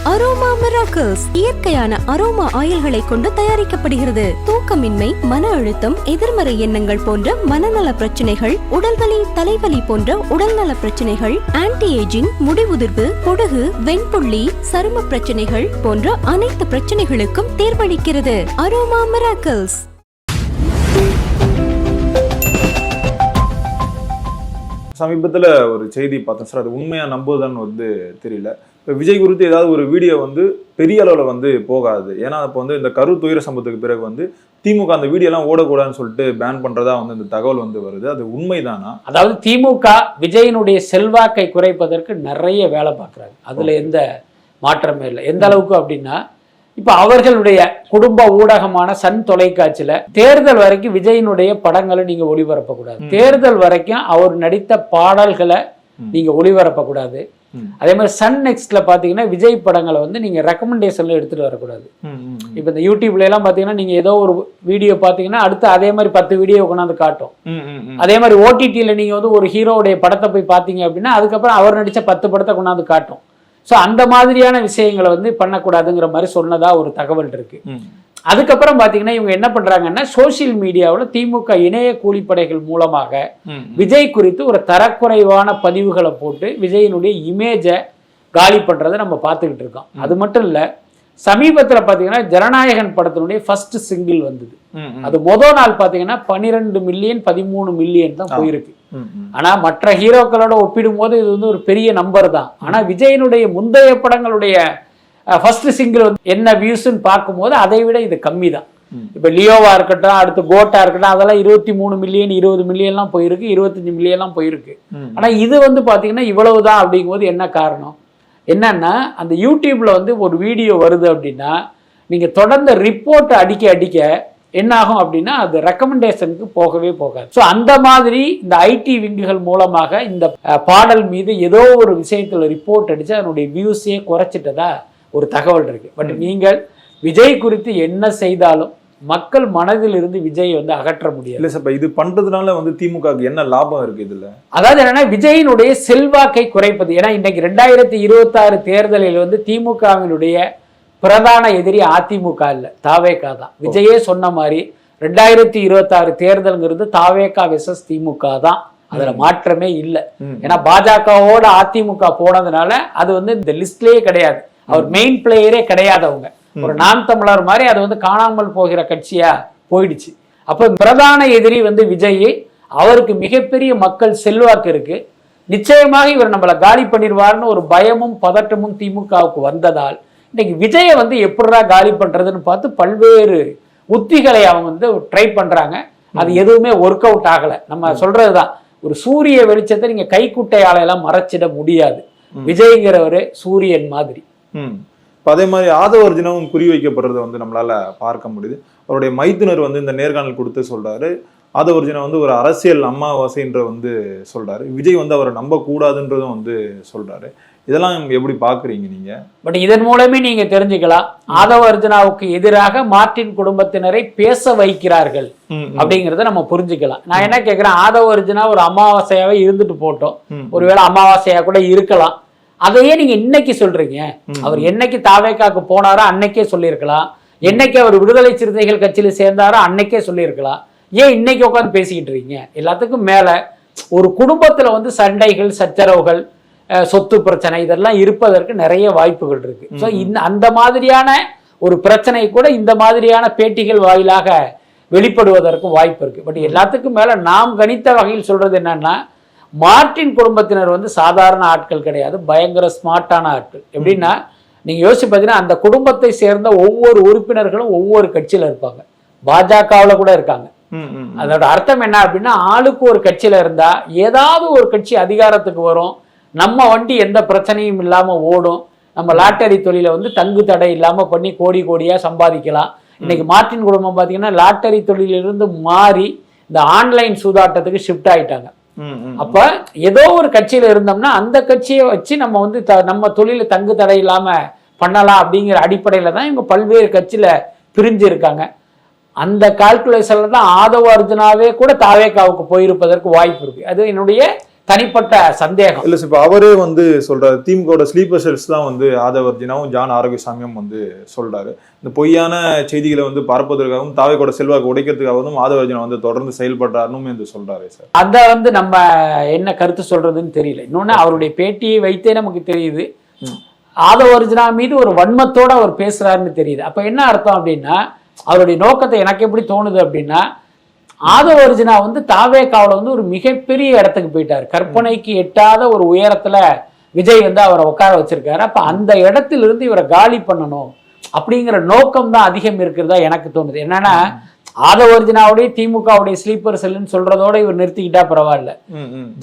Aroma miracles இயற்கையான aroma ஆயில்களை கொண்டு தயாரிக்கப்படுகிறது. தூக்கமின்மை, மன அழுத்தம், எதிர்மறை எண்ணங்கள் போன்ற மனநல பிரச்சனைகள், உடல்வலி, தலைவலி போன்ற உடல்நல பிரச்சனைகள், ஆன்டி ஏஜிங், முடிவுதிர்வு, பொடுகு, வெண்புள்ளி, சரும பிரச்சனைகள் போன்ற அனைத்து பிரச்சனைகளுக்கும் தீர்வளிக்கிறது. Aroma miracles. சமீபத்தில் ஒரு செய்தி பார்த்தேன் சார், அது உண்மையா நம்புவதான்னு தெரியல. இப்போ விஜய் குறித்து ஏதாவது ஒரு வீடியோ பெரிய அளவில் போகாது. ஏன்னா இப்போ இந்த கரு துயர சம்பவத்துக்கு பிறகு திமுக அந்த வீடியோலாம் ஓடக்கூடாதுன்னு சொல்லிட்டு பேன் பண்றதா இந்த தகவல் வருது. அது உண்மைதானா? அதாவது திமுக விஜயனுடைய செல்வாக்கை குறைப்பதற்கு நிறைய வேலை பார்க்குறாங்க. அதுல எந்த மாற்றமே இல்லை. எந்த அளவுக்கு அப்படின்னா, இப்ப அவர்களுடைய குடும்ப ஊடகமான சன் தொலைக்காட்சியில தேர்தல் வரைக்கும் விஜயனுடைய படங்களை நீங்க ஒளிபரப்பக்கூடாது, தேர்தல் வரைக்கும் அவர் நடித்த பாடல்களை நீங்க ஒளிபரப்பக்கூடாது. அதே மாதிரி சன் நெக்ஸ்ட்ல பாத்தீங்கன்னா விஜய் படங்களை நீங்க ரெக்கமெண்டேஷன்ல எடுத்துட்டு வரக்கூடாது. இப்ப இந்த யூடியூப்ல எல்லாம் பாத்தீங்கன்னா நீங்க ஏதோ ஒரு வீடியோ பாத்தீங்கன்னா அடுத்து அதே மாதிரி 10 வீடியோ கொண்டாந்து காட்டும். அதே மாதிரி ஓடிடியில நீங்க ஒரு ஹீரோவுடைய படத்தை போய் பாத்தீங்க அப்படின்னா அதுக்கப்புறம் அவர் நடிச்ச 10 படத்தை கொண்டாந்து காட்டும். ஸோ அந்த மாதிரியான விஷயங்களை பண்ணக்கூடாதுங்கிற மாதிரி சொன்னதா ஒரு தகவல் இருக்கு. அதுக்கப்புறம் பார்த்தீங்கன்னா இவங்க என்ன பண்றாங்கன்னா, சோசியல் மீடியாவில் திமுக இணைய கூலிப்படைகள் மூலமாக விஜய் குறித்து ஒரு தரக்குறைவான பதிவுகளை போட்டு விஜயினுடைய இமேஜை காலி பண்றதை நம்ம பார்த்துக்கிட்டு இருக்கோம். அது மட்டும் இல்லை, சமீபத்தில் பார்த்தீங்கன்னா ஜனநாயகன் படத்தினுடைய ஃபர்ஸ்ட் சிங்கிள் வந்தது. அது முதல் நாள் பார்த்தீங்கன்னா 12 மில்லியன் 13 மில்லியன் தான் போயிருக்கு. ஆனா மற்ற ஹீரோக்களோட ஒப்பிடும் போது இது ஒரு பெரிய நம்பர் தான். ஆனா விஜயனுடைய முந்தைய படங்களுடைய ஃபர்ஸ்ட் சிங்கிள் என்ன வியூஸ்ன்னு பார்க்கும்போது அதை விட இது கம்மி தான். இப்ப லியோவா இருக்கட்டும், அடுத்து கோட்டா இருக்கட்டும், அதெல்லாம் 23 மில்லியன் 20 மில்லியன்லாம் போயிருக்கு, 25 மில்லியன்லாம் போயிருக்கு. ஆனா இது பாத்தீங்கன்னா இவ்வளவுதான். அப்படிங்கும்போது என்ன காரணம் என்னன்னா, அந்த யூடியூப்ல ஒரு வீடியோ வருது அப்படின்னா நீங்க தொடர்ந்து ரிப்போர்ட் அடிக்க என்ன ஆகும் அப்படின்னா அது ரெக்கமெண்டேஷனுக்கு போகவே போகாது. ஸோ அந்த மாதிரி இந்த ஐடி விங்குகள் மூலமாக இந்த பாடல் மீது ஏதோ ஒரு விஷயத்துல ரிப்போர்ட் அடிச்சு அதனுடைய வியூஸே குறைச்சிட்டதா ஒரு தகவல் இருக்கு. பட் நீங்கள் விஜய் குறித்து என்ன செய்தாலும் மக்கள் மனதில் இருந்து விஜய் அகற்ற முடியாது. இல்ல சார், இது பண்றதுனால திமுக என்ன லாபம் இருக்கு இதுல? அதாவது என்னன்னா, விஜயினுடைய செல்வாக்கை குறைப்பது. ஏன்னா இன்னைக்கு 2026 தேர்தலில் திமுகவினுடைய பிரதான எதிரி அதிமுக இல்ல, தாவேகா தான். விஜயே சொன்ன மாதிரி 2026 தேர்தல்ங்கிறது தாவேகா வெர்சஸ் திமுக தான். அதுல மாற்றமே இல்லை. ஏன்னா பாஜகவோட அதிமுக போனதுனால அது இந்த லிஸ்ட்லயே கிடையாது. அவர் மெயின் பிளேயரே கிடையாது. அவங்க ஒரு நாம் தமிழர் மாதிரி அது காணாமல் போகிற கட்சியா போயிடுச்சு. அப்ப பிரதான எதிரி விஜய். அவருக்கு மிகப்பெரிய மக்கள் செல்வாக்கு இருக்கு. நிச்சயமாக இவர் நம்மளை காலி பண்ணிடுவார்னு ஒரு பயமும் பதட்டமும் திமுகவுக்கு வந்ததால் இன்னைக்கு விஜயை எப்படிடா காலி பண்றதுன்னு பார்த்து பல்வேறு உத்திகளை அவங்க ட்ரை பண்றாங்க. அது எதுவுமே ஒர்க் அவுட் ஆகல. நம்ம சொல்றதுதான், ஒரு சூரிய வெளிச்சத்தை நீங்க கைக்குட்டையால எல்லாம் மறைச்சிட முடியாது. விஜய்ங்கிறவரு சூரியன் மாதிரி. அதே மாதிரி ஆதவ அர்ஜுனாவும் குறி வைக்கப்படுறத நம்மளால பார்க்க முடியுது. அவருடைய மைத்துனர் இந்த நேர்காணல் கொடுத்து சொல்றாரு, ஆதவ அர்ஜுனா ஒரு அரசியல் அமாவாசைன்ற சொல்றாரு. விஜய் அவரை நம்ப கூடாதுன்றதும் சொல்றாரு. இதெல்லாம் எப்படி பாக்குறீங்க நீங்க? பட் இதன் மூலமே நீங்க தெரிஞ்சுக்கலாம், ஆதவ அர்ஜுனாவுக்கு எதிராக மார்ட்டின் குடும்பத்தினரை பேச வைக்கிறார்கள் அப்படிங்கறத நம்ம புரிஞ்சுக்கலாம். நான் என்ன கேட்கிறேன், ஆதவ அர்ஜுனா ஒரு அமாவாசையாவே இருந்துட்டு போட்டோம், ஒருவேளை அமாவாசையா கூட இருக்கலாம். அதையே நீங்க இன்னைக்கு சொல்றீங்க. அவர் என்னைக்கு தாவேக்காக்கு போனாரோ அன்னைக்கே சொல்லியிருக்கலாம். என்னைக்கு அவர் விடுதலை சிறுத்தைகள் கட்சியில சேர்ந்தாரோ அன்னைக்கே சொல்லியிருக்கலாம். ஏன் இன்னைக்கு உட்காந்து பேசிக்கிட்டு இருக்கீங்க? எல்லாத்துக்கும் மேல ஒரு குடும்பத்துல சண்டைகள், சச்சரவுகள், சொத்து பிரச்சனை இதெல்லாம் இருப்பதற்கு நிறைய வாய்ப்புகள் இருக்கு. ஸோ அந்த மாதிரியான ஒரு பிரச்சனை கூட இந்த மாதிரியான பேட்டிகள் வாயிலாக வெளிப்படுவதற்கு வாய்ப்பு இருக்கு. பட் எல்லாத்துக்கும் மேல நாம் கணித்த வகையில் சொல்றது என்னன்னா, மார்ட்டின் குடும்பத்தினர் சாதாரண ஆட்கள் கிடையாது, பயங்கர ஸ்மார்ட்டான ஆட்கள். எப்படின்னா நீங்க யோசிச்சு பார்த்தீங்கன்னா, அந்த குடும்பத்தை சேர்ந்த ஒவ்வொரு உறுப்பினர்களும் ஒவ்வொரு கட்சியில இருப்பாங்க. பாஜகவில் கூட இருக்காங்க. அதோட அர்த்தம் என்ன அப்படின்னா, ஆளுக்கு ஒரு கட்சியில இருந்தா ஏதாவது ஒரு கட்சி அதிகாரத்துக்கு வரும், நம்ம வண்டி எந்த பிரச்சனையும் இல்லாம ஓடும், நம்ம லாட்டரி தொழில தங்கு தடை இல்லாம பண்ணி கோடி கோடியா சம்பாதிக்கலாம். இன்னைக்கு மார்ட்டின் குடும்பம் பாத்தீங்கன்னா லாட்டரி தொழிலிருந்து மாறி இந்த ஆன்லைன் சூதாட்டத்துக்கு ஷிஃப்ட் ஆயிட்டாங்க. அப்ப ஏதோ ஒரு கட்சியில இருந்தோம்னா அந்த கட்சியை வச்சு நம்ம நம்ம தொழில தங்கு தடை இல்லாம பண்ணலாம் அப்படிங்கிற அடிப்படையில தான் இவங்க பல்வேறு கட்சியில பிரிஞ்சு இருக்காங்க. அந்த கால்குலேஷன்ல தான் ஆதவ அர்ஜுனாவே கூட தாவேகாவுக்கு போயிருப்பதற்கு வாய்ப்பு இருக்கு. அது என்னுடைய தனிப்பட்ட சந்தேகம். இல்ல இப்ப அவரே வந்து சொல்றாரு, திமுக ஸ்லீப்பர் செல்ஸ் தான் வந்து ஆதவர்ஜினாவும் ஜான் ஆரோக்கியசாமியும் வந்து சொல்றாரு. இந்த பொய்யான செய்திகளை வந்து பரப்புவதற்காகவும் தாவேக்கோட செல்வாக்கு உடைக்கிறதுக்காகவும் ஆதவர்ஜினா வந்து தொடர்ந்து செயல்படுறாருன்னு வந்து சொல்றாரு சார். அத வந்து நம்ம என்ன கருத்து சொல்றதுன்னு தெரியல. இன்னொன்னு அவருடைய பேட்டியை வைத்தே நமக்கு தெரியுது ஆதவர்ஜினா மீது ஒரு வன்மத்தோட அவர் பேசுறாருன்னு தெரியுது. அப்ப என்ன அர்த்தம் அப்படின்னா, அவருடைய நோக்கத்தை எனக்கு எப்படி தோணுது அப்படின்னா, ஆதவர்ஜினா வந்து தாவேக்காவுல வந்து ஒரு மிகப்பெரிய இடத்துக்கு போயிட்டார். கற்பனைக்கு எட்டாத ஒரு உயரத்துல விஜய் வந்து அவரை உட்கார வச்சிருக்காரு. அப்ப அந்த இடத்திலிருந்து இவரை காலி பண்ணணும் அப்படிங்கிற நோக்கம் தான் அதிகம் இருக்கிறதா எனக்கு தோணுது. என்னன்னா, ஆதவர்ஜினாவுடைய திமுகவுடைய ஸ்லீப்பர் செல்லுன்னு சொல்றதோட இவர் நிறுத்திக்கிட்டா பரவாயில்ல,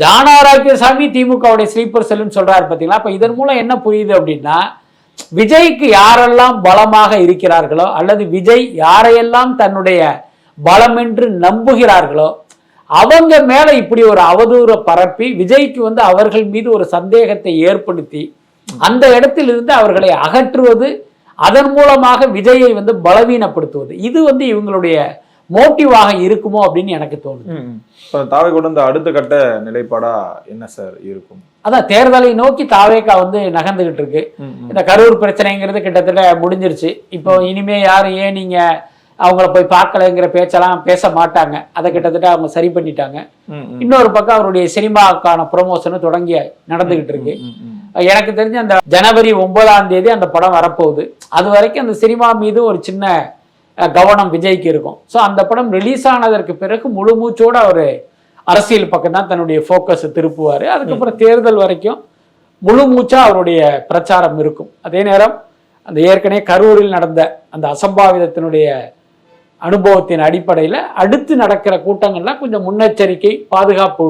ஜான் ஆரோக்கியசாமி திமுகவுடைய ஸ்லீப்பர் செல்லுன்னு சொல்றாரு பாத்தீங்களா. அப்ப இதன் மூலம் என்ன புரியுது அப்படின்னா, விஜய்க்கு யாரெல்லாம் பலமாக இருக்கிறார்களோ அல்லது விஜய் யாரையெல்லாம் தன்னுடைய பலம் என்று நம்புகிறார்களோ அவங்க மேல இப்படி ஒரு அவதூற பரப்பி விஜய்க்கு வந்து அவர்கள் மீது ஒரு சந்தேகத்தை ஏற்படுத்தி அந்த இடத்தில் இருந்து அவர்களை அகற்றுவது, அதன் மூலமாக விஜயை வந்து பலவீனப்படுத்துவது, இது வந்து இவங்களுடைய மோட்டிவாக இருக்குமோ அப்படின்னு எனக்கு தோணுது. தாவேக்கோட இந்த அடுத்த கட்ட நிலைப்பாடா என்ன சார் இருக்கும்? அதான் தேர்தலை நோக்கி தாவேக்கா வந்து நகர்ந்துகிட்டு இருக்கு. இந்த கரூர் பிரச்சனைங்கிறது கிட்டத்தட்ட முடிஞ்சிருச்சு. இப்போ இனிமே யாரும் ஏன் நீங்க அவங்கள போய் பார்க்கலைங்கிற பேச்செல்லாம் பேச மாட்டாங்க. அதை கிட்டத்தட்ட அவங்க சரி பண்ணிட்டாங்க. இன்னொரு பக்கம் அவருடைய சினிமாவுக்கான ப்ரொமோஷனும் தொடங்கி நடந்துகிட்டு இருக்கு. எனக்கு தெரிஞ்ச அந்த ஜனவரி 9ஆம் தேதி அந்த படம் வரப்போகுது. அது வரைக்கும் அந்த சினிமா மீது ஒரு சின்ன கவனம் விஜய்க்கு இருக்கும். ஸோ அந்த படம் ரிலீஸ் ஆனதற்கு பிறகு முழு மூச்சோட அவர் அரசியல் பக்கம் தான் தன்னுடைய ஃபோக்கஸ் திருப்புவார். அதுக்கப்புறம் தேர்தல் வரைக்கும் முழு மூச்சா அவருடைய பிரச்சாரம் இருக்கும். அதே நேரம் அந்த ஏற்கனவே கரூரில் நடந்த அந்த அசம்பாவிதத்தினுடைய அனுபவத்தின் அடிப்படையில் அடுத்து நடக்கிற கூட்டங்கள்லாம் கொஞ்சம் முன்னெச்சரிக்கை பாதுகாப்பு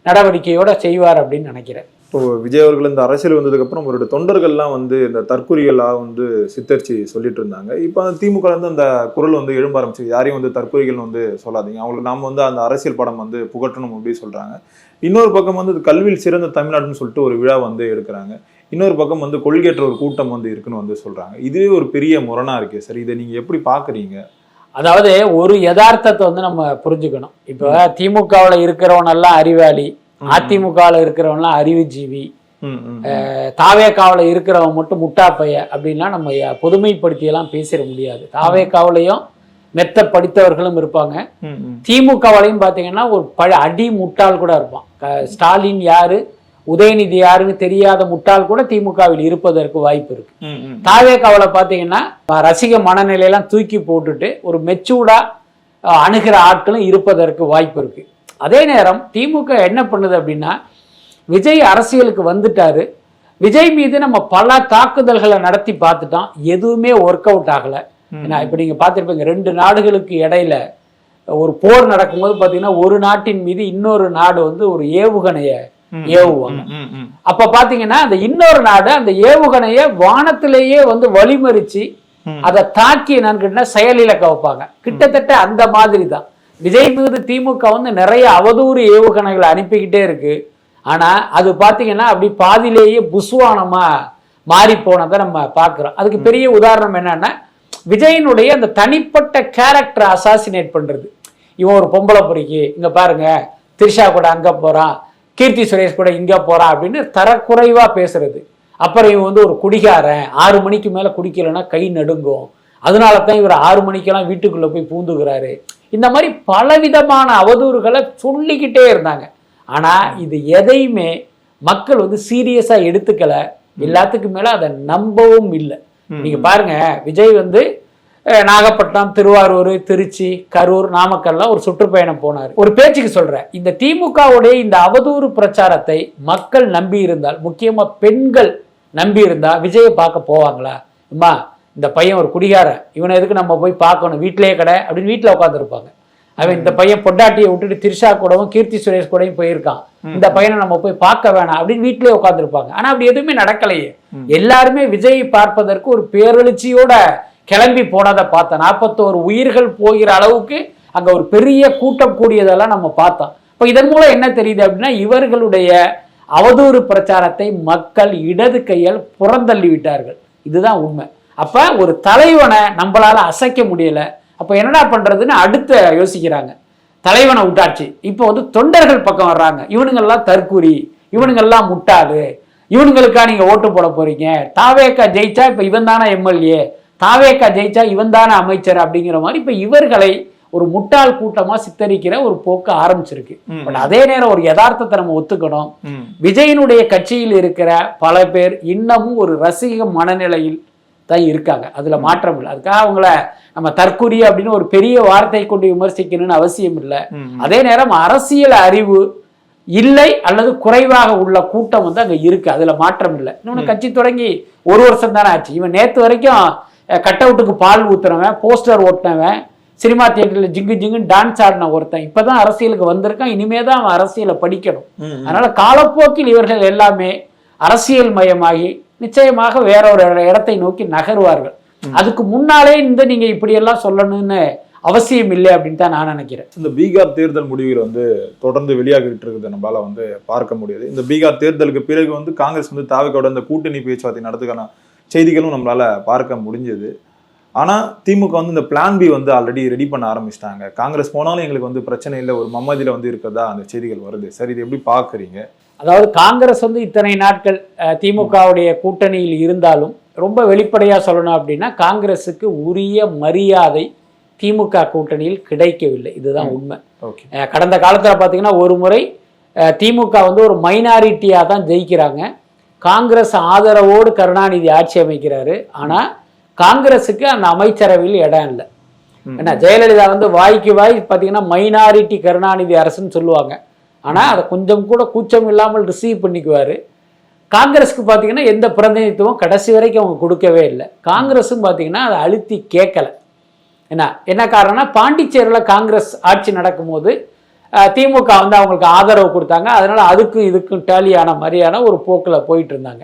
நடவடிக்கையோட செய்வார் அப்படின்னு நினைக்கிறேன். இப்போ விஜய் அவர்கள் இந்த அரசியல் வந்ததுக்கு அப்புறம் அவருடைய தொண்டர்கள்லாம் வந்து இந்த தற்குறிகளா வந்து சித்தரிச்சு சொல்லிட்டு இருந்தாங்க. இப்போ அந்த திமுக வந்து அந்த குரல் வந்து எழும்ப ஆரம்பிச்சு, யாரையும் வந்து தற்குறிகள் வந்து சொல்லாதீங்க, அவங்களுக்கு நாம வந்து அந்த அரசியல் படம் வந்து புகட்டணும் அப்படின்னு சொல்றாங்க. இன்னொரு பக்கம் வந்து கல்வியில் சிறந்த தமிழ்நாடுன்னு சொல்லிட்டு ஒரு விழா வந்து எடுக்கிறாங்க. இன்னொரு பக்கம் வந்து கொள்கையற்ற ஒரு கூட்டம் வந்து இருக்குன்னு வந்து சொல்றாங்க. இதுவே ஒரு பெரிய முரணா இருக்கே சார், இதை நீங்க எப்படி பாக்குறீங்க? அதாவது ஒரு யதார்த்தத்தை வந்து நம்ம புரிஞ்சுக்கணும். இப்போ திமுகவில் இருக்கிறவன் எல்லாம் அறிவாளி, அதிமுகவில் இருக்கிறவன்லாம் அறிவுஜீவி, தாவேக்காவில் இருக்கிறவன் மட்டும் முட்டாப்பைய அப்படின்லாம் நம்ம பொதுமைப்படுத்தியெல்லாம் பேசிட முடியாது. தாவேக்காவிலையும் மெத்த படித்தவர்களும் இருப்பாங்க, திமுகவிலையும் பார்த்தீங்கன்னா ஒரு அடி முட்டாள் கூட இருப்பான். ஸ்டாலின் யாரு, உதயநிதி யாருன்னு தெரியாத முட்டாள் கூட திமுகவில் இருப்பதற்கு வாய்ப்பு இருக்கு. தாவேக்காவில் பார்த்தீங்கன்னா ரசிக மனநிலையெல்லாம் தூக்கி போட்டுட்டு ஒரு மெச்சூர்டா அணுகிற ஆட்களும் இருப்பதற்கு வாய்ப்பு இருக்கு. அதே நேரம் திமுக என்ன பண்ணுது அப்படின்னா, விஜய் அரசியலுக்கு வந்துட்டாரு, விஜய் மீது நம்ம பல தாக்குதல்களை நடத்தி பார்த்துட்டோம், எதுவுமே ஒர்க் அவுட் ஆகலை. ஏன்னா இப்போ நீங்க பார்த்துருப்பீங்க, 2 நாடுகளுக்கு இடையில ஒரு போர் நடக்கும்போது பார்த்தீங்கன்னா ஒரு நாட்டின் மீது இன்னொரு நாடு வந்து ஒரு ஏவுகணையை ஏவுவாங்க. அப்ப பாத்தீங்கன்னா அந்த இன்னொரு நாடு அந்த ஏவுகணைய வானத்திலேயே வந்து வழிமறிச்சு அதை தாக்கி என்னன்னு செயலிழக்க வைப்பாங்க. கிட்டத்தட்ட அந்த மாதிரி தான் விஜய் மீது திமுக வந்து நிறைய அவதூறு ஏவுகணைகளை அனுப்பிக்கிட்டே இருக்கு. ஆனா அது பாத்தீங்கன்னா அப்படி பாதிலேயே புஸ்வானமா மாறி போனதை நம்ம பாக்குறோம். அதுக்கு பெரிய உதாரணம் என்னன்னா, விஜயனுடைய அந்த தனிப்பட்ட கேரக்டரை அசாசினேட் பண்றது. இவன் ஒரு பொம்பளை பொறிக்கு, இங்க பாருங்க திரிஷா கூட அங்க போறான், கீர்த்தி சுரேஷ் கூட இங்க போறான் அப்படின்னு தரக்குறைவா பேசுறது. அப்புறம் இவன் வந்து ஒரு குடிகாரன், 6 மணிக்கு மேல குடிக்கலன்னா கை நடுங்கும், அதனால தான் இவர் 6 மணிக்கெல்லாம் வீட்டுக்குள்ள போய் பூந்துக்கிறாரு. இந்த மாதிரி பலவிதமான அவதூறுகளை சொல்லிக்கிட்டே இருந்தாங்க. ஆனா இது எதையுமே மக்கள் வந்து சீரியஸா எடுத்துக்கல, எல்லாத்துக்கும் மேல அதை நம்பவும் இல்லை. நீங்க பாருங்க, விஜய் வந்து நாகப்பட்டினம், திருவாரூர், திருச்சி, கரூர், நாமக்கல்லாம் ஒரு சுற்றுப்பயணம் போனார். ஒரு பேச்சுக்கு சொல்றேன், இந்த திமுகவுடைய இந்த அவதூறு பிரச்சாரத்தை மக்கள் நம்பி இருந்தால், முக்கியமா பெண்கள் நம்பி இருந்தா விஜயை பார்க்க போவாங்களா? அம்மா இந்த பையன் ஒரு குடிகாரன், இவனை எதுக்கு நம்ம போய் பார்க்கணும், வீட்டிலேயே கடை அப்படின்னு வீட்டில் உட்காந்துருப்பாங்க. அவன் இந்த பையன் பொண்டாட்டியை விட்டுட்டு திரிஷா கூடவும் கீர்த்தி சுரேஷ் கூடயும் போயிருக்கான், இந்த பையனை நம்ம போய் பார்க்க வேணாம் அப்படின்னு வீட்டிலேயே உட்காந்துருப்பாங்க. ஆனா அப்படி எதுவுமே நடக்கலையே. எல்லாருமே விஜயை பார்ப்பதற்கு ஒரு பேரெழுச்சியோட கிளம்பி போனதை பார்த்தோம். 41 உயிர்கள் போகிற அளவுக்கு அங்க ஒரு பெரிய கூட்டம் கூடியதெல்லாம் நம்ம பார்த்தோம். இப்போ இதன் மூலம் என்ன தெரியுது அப்படின்னா, இவர்களுடைய அவதூறு பிரச்சாரத்தை மக்கள் இடது கையால் புறந்தள்ளி விட்டார்கள். இதுதான் உண்மை. அப்ப ஒரு தலைவனை நம்மளால அசைக்க முடியல, அப்ப என்னடா பண்றதுன்னு அடுத்த யோசிக்கிறாங்க. தலைவனை விட்டாச்சு, இப்போ வந்து தொண்டர்கள் பக்கம் வர்றாங்க. இவனுங்கெல்லாம் தற்குறி, இவனுங்கெல்லாம் முட்டாளு, இவனுங்களுக்கா நீங்க ஓட்டு போட போறீங்க, தாவேக்கா ஜெயிச்சா இப்ப இவன் தானே எம்எல்ஏ, தாவேக்கா ஜெயிச்சா இவன் தானே அமைச்சர் அப்படிங்கிற மாதிரி இப்ப இவர்களை ஒரு முட்டாள் கூட்டமா சித்தரிக்கிற ஒரு போக்கு ஆரம்பிச்சிருக்கு. பட் அதே நேரம் ஒரு யதார்த்தத்தை நம்ம ஒத்துக்கணும். விஜயனுடைய கட்சியில் இருக்கிற பல பேர் இன்னமும் ஒரு ரசிக மனநிலையில் தான் இருக்காங்க, அதுல மாற்றம் இல்லை. அதுக்காக அவங்கள நம்ம தற்குறி அப்படின்னு ஒரு பெரிய வார்த்தை கொண்டு விமர்சிக்கணும்னு அவசியம் இல்லை. அதே நேரம் அரசியல் அறிவு இல்லை அல்லது குறைவாக உள்ள கூட்டம் வந்து அங்க இருக்கு, அதுல மாற்றம் இல்லை. இன்னொன்னு கட்சி தொடங்கி 1 வருஷம் தானே ஆச்சு. இவன் நேத்து வரைக்கும் கட் அவுட்டுக்கு பால் ஊத்துறவன், போஸ்டர் ஓட்டினவன், சினிமா தியேட்டர்ல ஜிங்கு ஜிங்குன்னு டான்ஸ் ஆடின ஒருத்தன் இப்பதான் அரசியலுக்கு வந்திருக்கான். இனிமேதான் அவன் அரசியலை படிக்கணும். அதனால காலப்போக்கில் இவர்கள் எல்லாமே அரசியல் மயமாகி நிச்சயமாக வேற ஒரு இடத்தை நோக்கி நகருவார்கள். அதுக்கு முன்னாலே நீங்க இப்படி எல்லாம் சொல்லணும்னு அவசியம் இல்லை அப்படின்னு தான் நான் நினைக்கிறேன். இந்த பீகார் தேர்தல் முடிவுகள் வந்து தொடர்ந்து வெளியாகிட்டு இருக்கிறது நம்மளால வந்து பார்க்க முடியாது. இந்த பீகார் தேர்தலுக்கு பிறகு வந்து காங்கிரஸ் வந்து தாவேக்காவோட இந்த கூட்டணி பேச்சுவார்த்தை நடத்துக்கான செய்திகளும் நம்மளால பார்க்க முடிஞ்சது. ஆனா திமுக வந்து இந்த பிளான் பி வந்து ஆல்ரெடி ரெடி பண்ண ஆரம்பிச்சிட்டாங்க. காங்கிரஸ் போனாலும் எங்களுக்கு வந்து பிரச்சனை இல்லை, ஒரு மம்மதியில வந்து இருக்கிறதா அந்த செய்திகள் வருது. சரி, இது எப்படி பாக்குறீங்க? அதாவது காங்கிரஸ் வந்து இத்தனை நாட்கள் திமுகவுடைய கூட்டணியில் இருந்தாலும் ரொம்ப வெளிப்படையா சொல்லணும் அப்படின்னா காங்கிரஸுக்கு உரிய மரியாதை திமுக கூட்டணியில் கிடைக்கவில்லை. இதுதான் உண்மை. கடந்த காலத்துல பாத்தீங்கன்னா ஒரு முறை திமுக வந்து ஒரு மைனாரிட்டியா தான் ஜெயிக்கிறாங்க. காங்கிரஸ் ஆதரவோடு கருணாநிதி ஆட்சி அமைக்கிறாரு. ஆனா காங்கிரஸுக்கு அந்த அமைச்சரவையில் இடம் இல்லை. ஏன்னா ஜெயலலிதா வந்து வாய்க்கு வாய் பாத்தீங்கன்னா மைனாரிட்டி கருணாநிதி அரசுன்னு சொல்லுவாங்க. ஆனா அதை கொஞ்சம் கூட கூச்சம் இல்லாமல் ரிசீவ் பண்ணிக்குவாரு. காங்கிரஸுக்கு பாத்தீங்கன்னா எந்த பிரதிநிதித்துவம் கடைசி வரைக்கும் அவங்க கொடுக்கவே இல்லை. காங்கிரஸும் பாத்தீங்கன்னா அதை அழுத்தி கேட்கல. என்ன காரணம்னா பாண்டிச்சேரியில் காங்கிரஸ் ஆட்சி நடக்கும்போது திமுக வந்து அவங்களுக்கு ஆதரவு கொடுத்தாங்க. அதனால அதுக்கும் இதுக்கும் டேலியான மாதிரியான ஒரு போக்கில் போயிட்டு இருந்தாங்க.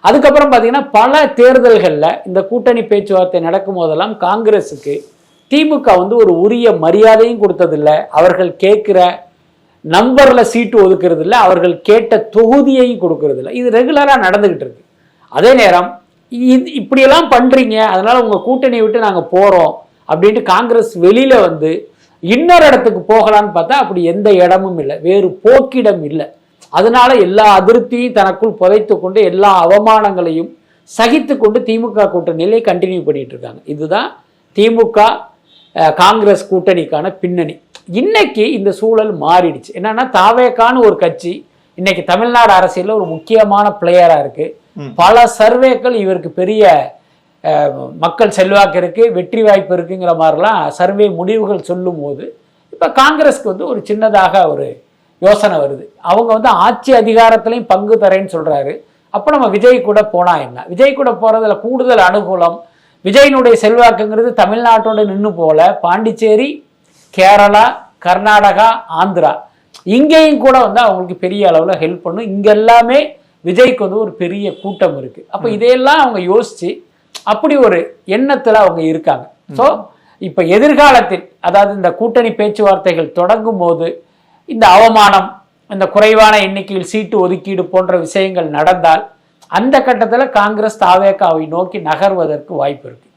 அதுக்கப்புறம் பார்த்தீங்கன்னா பல தேர்தல்களில் இந்த கூட்டணி பேச்சுவார்த்தை நடக்கும் போதெல்லாம் காங்கிரஸுக்கு திமுக வந்து ஒரு உரிய மரியாதையும் கொடுத்ததில்லை. அவர்கள் கேட்குற நம்பரில் சீட்டு ஒதுக்குறது இல்லை, அவர்கள் கேட்ட தொகுதியையும் கொடுக்கறது இல்லை. இது ரெகுலராக நடந்துகிட்டு இருக்கு. அதே நேரம் இப்படியெல்லாம் பண்றீங்க, அதனால உங்க கூட்டணியை விட்டு நாங்கள் போறோம் அப்படின்ட்டு காங்கிரஸ் வெளியில வந்து இன்னொரு இடத்துக்கு போகலான்னு பார்த்தா அப்படி எந்த இடமும் இல்லை, வேறு போக்கிடம் இல்லை. அதனால எல்லா அதிருப்தியும் தனக்குள் புதைத்து கொண்டு எல்லா அவமானங்களையும் சகித்து கொண்டு திமுக கூட்டணியிலே கண்டினியூ பண்ணிட்டு இருக்காங்க. இதுதான் திமுக காங்கிரஸ் கூட்டணிக்கான பின்னணி. இன்னைக்கு இந்த சூழல் மாறிடுச்சு. என்னன்னா தாவேக்கான்னு ஒரு கட்சி இன்னைக்கு தமிழ்நாடு அரசியலில் ஒரு முக்கியமான பிளேயரா இருக்கு. பல சர்வேக்கள் இவருக்கு பெரிய மக்கள் செல்வாக்கு இருக்கு, வெற்றி வாய்ப்பு இருக்குங்கிற மாதிரிலாம் சர்வே முடிவுகள் சொல்லும் போது இப்ப காங்கிரஸ்க்கு வந்து ஒரு சின்னதாக ஒரு யோசனை வருது. அவங்க வந்து ஆட்சி அதிகாரத்திலையும் பங்கு தரேன்னு சொல்றாரு. அப்ப நம்ம விஜய் கூட போனா என்ன? விஜய் கூட போறதுல கூடுதல் அனுகூலம். விஜயினுடைய செல்வாக்குங்கிறது தமிழ்நாட்டோட நின்று போல பாண்டிச்சேரி, கேரளா, கர்நாடகா, ஆந்திரா இங்கேயும் கூட வந்து அவங்களுக்கு பெரிய அளவுல ஹெல்ப் பண்ணும். இங்க எல்லாமே விஜய்க்கு வந்து ஒரு பெரிய கூட்டம் இருக்கு. அப்ப இதையெல்லாம் அவங்க யோசிச்சு அப்படி ஒரு எண்ணத்துல அவங்க இருக்காங்க. ஸோ இப்ப எதிர்காலத்தில் அதாவது இந்த கூட்டணி பேச்சுவார்த்தைகள் தொடங்கும் போது இந்த அவமானம், இந்த குறைவான எண்ணிக்கையில் சீட்டு ஒதுக்கீடு போன்ற விஷயங்கள் நடந்தால் அந்த கட்டத்தில் காங்கிரஸ் தாவேக்காவை நோக்கி நகர்வதற்கு வாய்ப்பு இருக்கு.